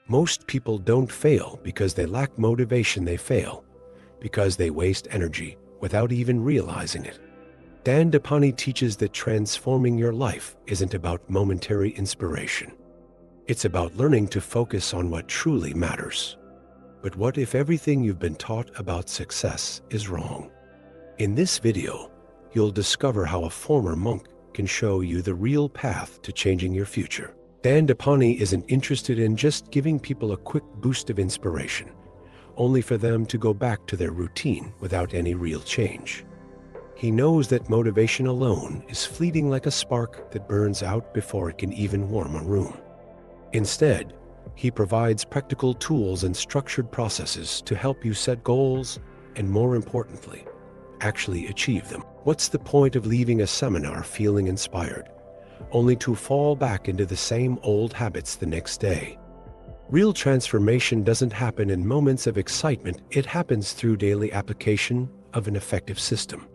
Most people don't fail because they lack motivation, they fail because they waste energy without even realizing it. Dandapani teaches that transforming your life isn't about momentary inspiration. It's about learning to focus on what truly matters. But what if everything you've been taught about success is wrong? In this video, you'll discover how a former monk can show you the real path to changing your future. Dandapani isn't interested in just giving people a quick boost of inspiration, only for them to go back to their routine without any real change. He knows that motivation alone is fleeting like a spark that burns out before it can even warm a room. Instead, he provides practical tools and structured processes to help you set goals and, more importantly, actually achieve them. What's the point of leaving a seminar feeling inspired, only to fall back into the same old habits the next day? Real transformation doesn't happen in moments of excitement, it happens through daily application of an effective system.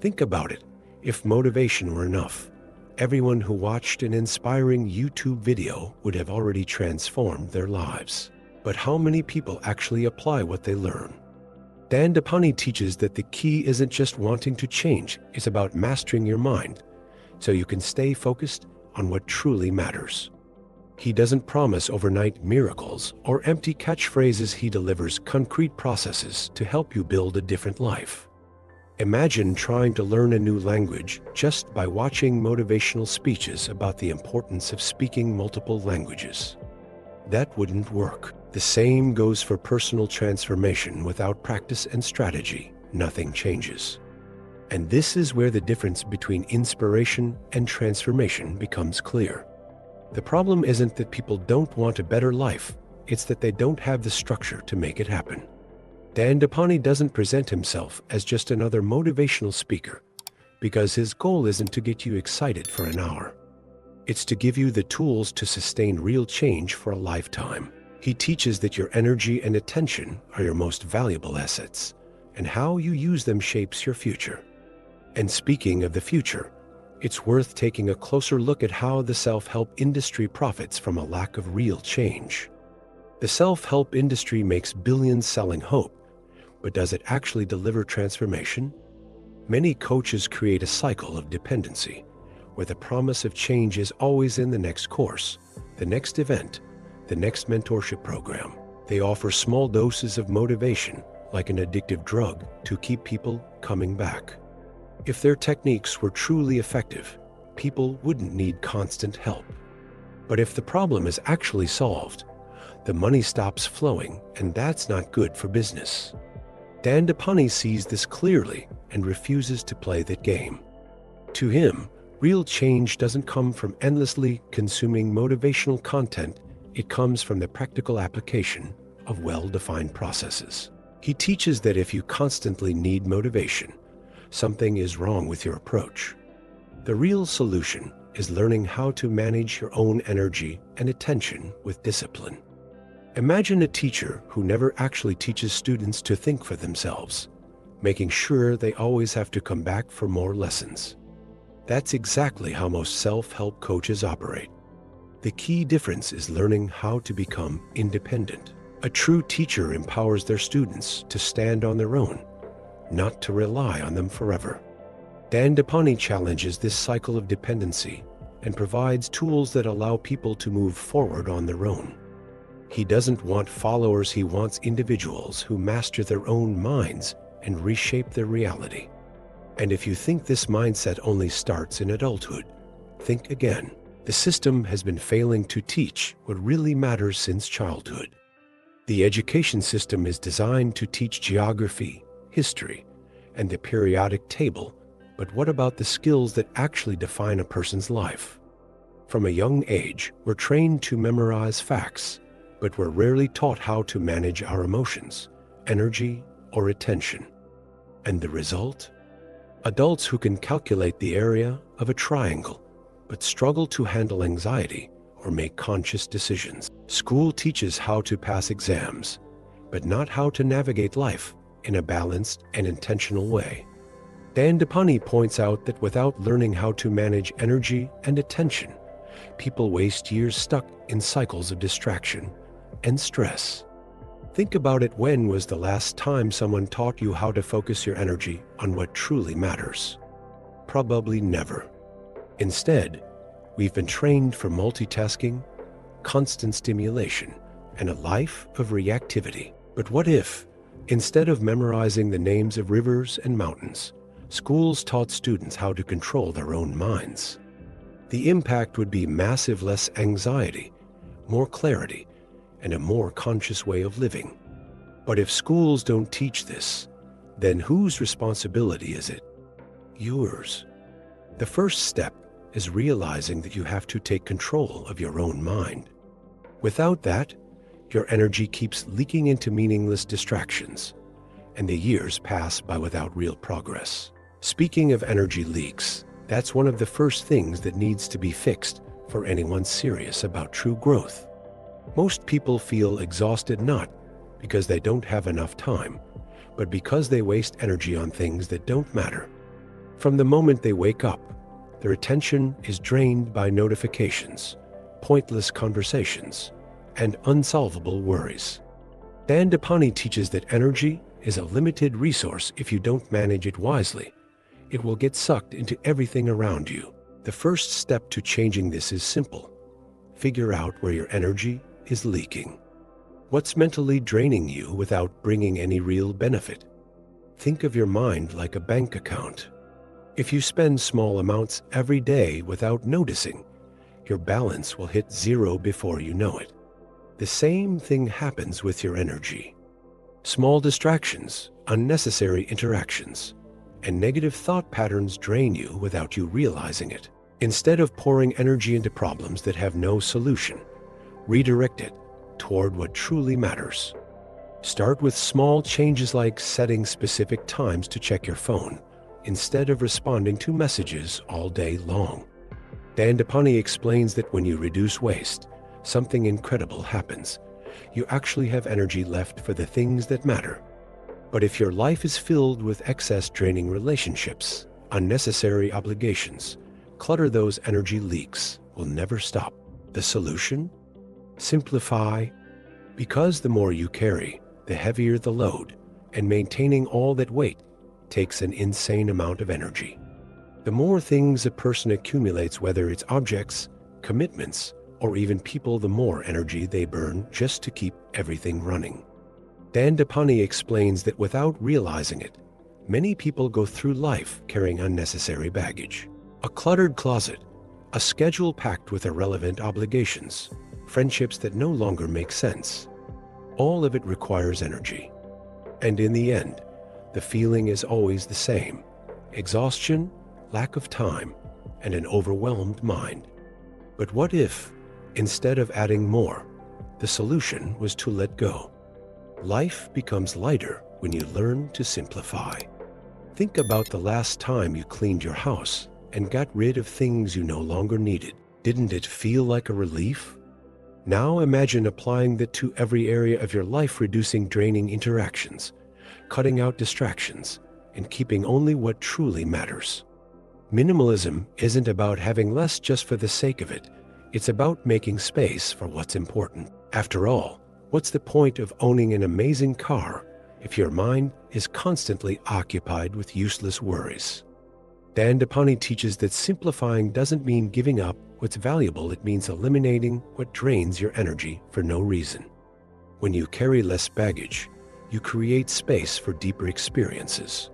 Think about it. If motivation were enough, everyone who watched an inspiring YouTube video would have already transformed their lives. But how many people actually apply what they learn? Dandapani teaches that the key isn't just wanting to change, it's about mastering your mind so you can stay focused on what truly matters. He doesn't promise overnight miracles or empty catchphrases, he delivers concrete processes to help you build a different life. Imagine trying to learn a new language just by watching motivational speeches about the importance of speaking multiple languages. That wouldn't work. The same goes for personal transformation. Without practice and strategy, nothing changes. And this is where the difference between inspiration and transformation becomes clear. The problem isn't that people don't want a better life, it's that they don't have the structure to make it happen. Dandapani doesn't present himself as just another motivational speaker, because his goal isn't to get you excited for an hour. It's to give you the tools to sustain real change for a lifetime. He teaches that your energy and attention are your most valuable assets, and how you use them shapes your future. And speaking of the future, it's worth taking a closer look at how the self-help industry profits from a lack of real change. The self-help industry makes billions selling hope, but does it actually deliver transformation? Many coaches create a cycle of dependency, where the promise of change is always in the next course, the next event, the next mentorship program. They offer small doses of motivation, like an addictive drug, to keep people coming back. If their techniques were truly effective, people wouldn't need constant help. But if the problem is actually solved, the money stops flowing, and that's not good for business. Dandapani sees this clearly and refuses to play that game. To him, real change doesn't come from endlessly consuming motivational content, it comes from the practical application of well-defined processes. He teaches that if you constantly need motivation, something is wrong with your approach. The real solution is learning how to manage your own energy and attention with discipline. Imagine a teacher who never actually teaches students to think for themselves, making sure they always have to come back for more lessons. That's exactly how most self-help coaches operate. The key difference is learning how to become independent. A true teacher empowers their students to stand on their own, not to rely on them forever. Dandapani challenges this cycle of dependency and provides tools that allow people to move forward on their own. He doesn't want followers, he wants individuals who master their own minds and reshape their reality. And if you think this mindset only starts in adulthood, think again. The system has been failing to teach what really matters since childhood. The education system is designed to teach geography, history, and the periodic table, but what about the skills that actually define a person's life? From a young age, we're trained to memorize facts, but we're rarely taught how to manage our emotions, energy, or attention. And the result? Adults who can calculate the area of a triangle, but struggle to handle anxiety or make conscious decisions. School teaches how to pass exams, but not how to navigate life in a balanced and intentional way. Dandapani points out that without learning how to manage energy and attention, people waste years stuck in cycles of distraction and stress. Think about it. When was the last time someone taught you how to focus your energy on what truly matters? Probably never. Instead, we've been trained for multitasking, constant stimulation, and a life of reactivity. But what if, instead of memorizing the names of rivers and mountains, schools taught students how to control their own minds? The impact would be massive: less anxiety, more clarity, and a more conscious way of living. But if schools don't teach this, then whose responsibility is it? Yours. The first step is realizing that you have to take control of your own mind. Without that, your energy keeps leaking into meaningless distractions, and the years pass by without real progress. Speaking of energy leaks, that's one of the first things that needs to be fixed for anyone serious about true growth. Most people feel exhausted not because they don't have enough time, but because they waste energy on things that don't matter. From the moment they wake up, their attention is drained by notifications, pointless conversations, and unsolvable worries. Dandapani teaches that energy is a limited resource. If you don't manage it wisely, it will get sucked into everything around you. The first step to changing this is simple. Figure out where your energy is leaking. What's mentally draining you without bringing any real benefit? Think of your mind like a bank account. If you spend small amounts every day without noticing, your balance will hit zero before you know it. The same thing happens with your energy. Small distractions, unnecessary interactions, and negative thought patterns drain you without you realizing it. Instead of pouring energy into problems that have no solution, redirect it toward what truly matters. Start with small changes like setting specific times to check your phone instead of responding to messages all day long. Dandapani explains that when you reduce waste, something incredible happens. You actually have energy left for the things that matter. But if your life is filled with excess, draining relationships, unnecessary obligations, clutter, those energy leaks will never stop. The solution? Simplify. Because the more you carry, the heavier the load, and maintaining all that weight takes an insane amount of energy. The more things a person accumulates, whether it's objects, commitments, or even people, the more energy they burn just to keep everything running. Dandapani explains that without realizing it, many people go through life carrying unnecessary baggage. A cluttered closet, a schedule packed with irrelevant obligations, friendships that no longer make sense. All of it requires energy. And in the end, the feeling is always the same: exhaustion, lack of time, and an overwhelmed mind. But what if, instead of adding more, the solution was to let go? Life becomes lighter when you learn to simplify. Think about the last time you cleaned your house and got rid of things you no longer needed. Didn't it feel like a relief? Now imagine applying that to every area of your life, reducing draining interactions, cutting out distractions, and keeping only what truly matters. Minimalism isn't about having less just for the sake of it. It's about making space for what's important. After all, what's the point of owning an amazing car if your mind is constantly occupied with useless worries? Dandapani teaches that simplifying doesn't mean giving up what's valuable. It means eliminating what drains your energy for no reason. When you carry less baggage, you create space for deeper experiences.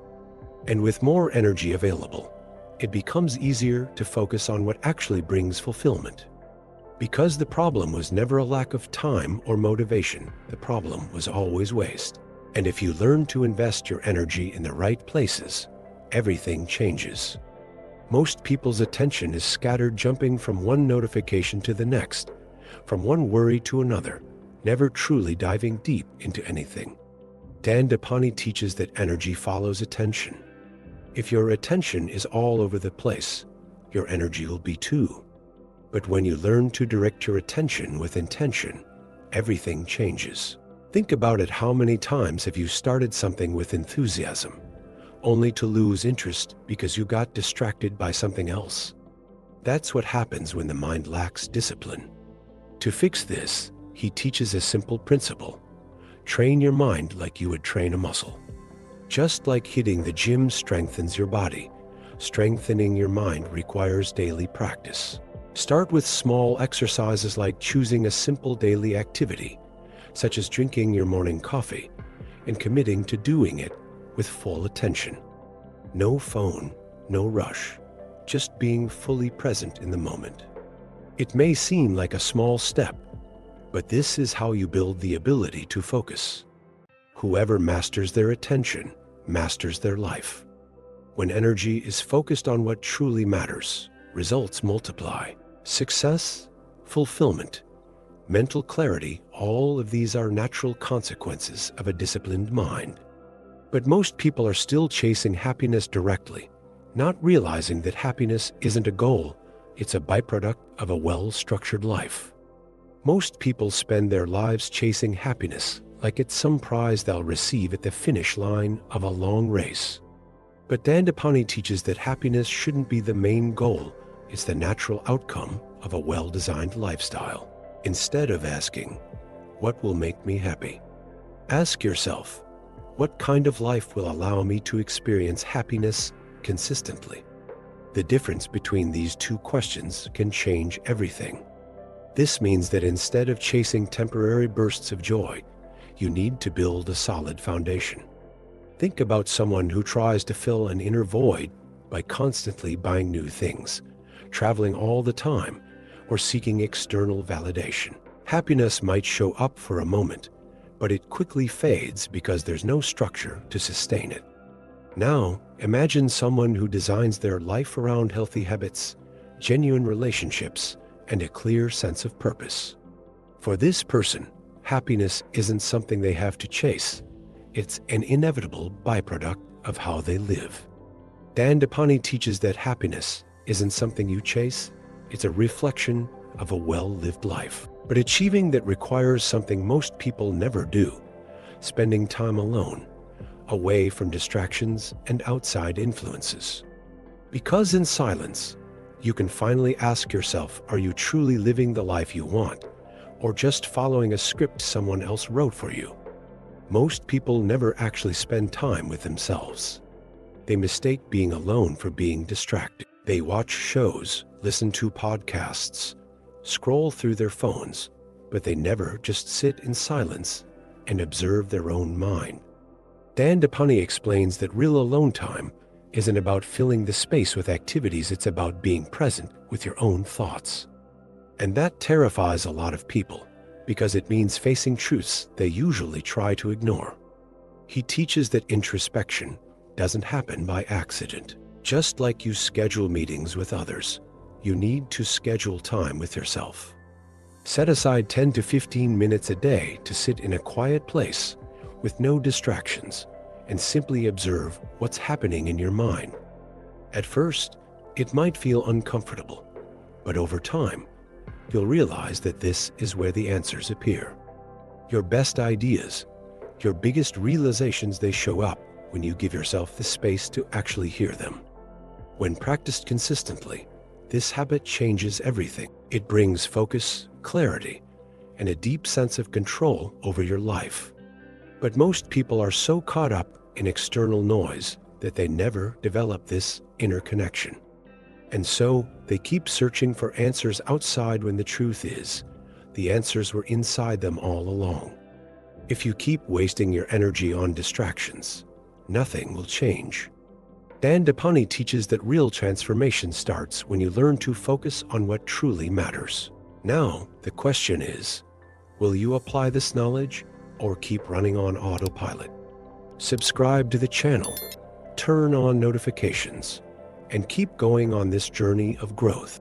And with more energy available, it becomes easier to focus on what actually brings fulfillment. Because the problem was never a lack of time or motivation, the problem was always waste. And if you learn to invest your energy in the right places, everything changes. Most people's attention is scattered, jumping from one notification to the next, from one worry to another, never truly diving deep into anything. Dandapani teaches that energy follows attention. If your attention is all over the place, your energy will be too. But when you learn to direct your attention with intention, everything changes. Think about it. How many times have you started something with enthusiasm, only to lose interest because you got distracted by something else? That's what happens when the mind lacks discipline. To fix this, he teaches a simple principle. Train your mind like you would train a muscle. Just like hitting the gym strengthens your body, strengthening your mind requires daily practice. Start with small exercises like choosing a simple daily activity, such as drinking your morning coffee, and committing to doing it with full attention. No phone, no rush, just being fully present in the moment. It may seem like a small step, but this is how you build the ability to focus. Whoever masters their attention masters their life. When energy is focused on what truly matters, results multiply. Success, fulfillment, mental clarity, all of these are natural consequences of a disciplined mind. But most people are still chasing happiness directly, not realizing that happiness isn't a goal, it's a byproduct of a well-structured life. Most people spend their lives chasing happiness like it's some prize they'll receive at the finish line of a long race. But Dandapani teaches that happiness shouldn't be the main goal, it's the natural outcome of a well-designed lifestyle. Instead of asking, "What will make me happy?" ask yourself, "What kind of life will allow me to experience happiness consistently?" The difference between these two questions can change everything. This means that instead of chasing temporary bursts of joy, you need to build a solid foundation. Think about someone who tries to fill an inner void by constantly buying new things, traveling all the time, or seeking external validation. Happiness might show up for a moment, but it quickly fades because there's no structure to sustain it. Now, imagine someone who designs their life around healthy habits, genuine relationships, and a clear sense of purpose. For this person, happiness isn't something they have to chase. It's an inevitable byproduct of how they live. Dandapani teaches that happiness isn't something you chase, it's a reflection of a well-lived life. But achieving that requires something most people never do: spending time alone, away from distractions and outside influences. Because in silence, you can finally ask yourself, are you truly living the life you want, or just following a script someone else wrote for you? Most people never actually spend time with themselves. They mistake being alone for being distracted. They watch shows, listen to podcasts, scroll through their phones, but they never just sit in silence and observe their own mind. Dandapani explains that real alone time isn't about filling the space with activities, it's about being present with your own thoughts. And that terrifies a lot of people, because it means facing truths they usually try to ignore. He teaches that introspection doesn't happen by accident. Just like you schedule meetings with others, you need to schedule time with yourself. Set aside 10 to 15 minutes a day to sit in a quiet place with no distractions and simply observe what's happening in your mind. At first, it might feel uncomfortable, but over time, you'll realize that this is where the answers appear. Your best ideas, your biggest realizations, they show up when you give yourself the space to actually hear them. When practiced consistently, this habit changes everything. It brings focus, clarity, and a deep sense of control over your life. But most people are so caught up in external noise that they never develop this inner connection. And so they keep searching for answers outside when the truth is, the answers were inside them all along. If you keep wasting your energy on distractions, nothing will change. Dandapani teaches that real transformation starts when you learn to focus on what truly matters. Now, the question is, will you apply this knowledge or keep running on autopilot? Subscribe to the channel, turn on notifications, and keep going on this journey of growth.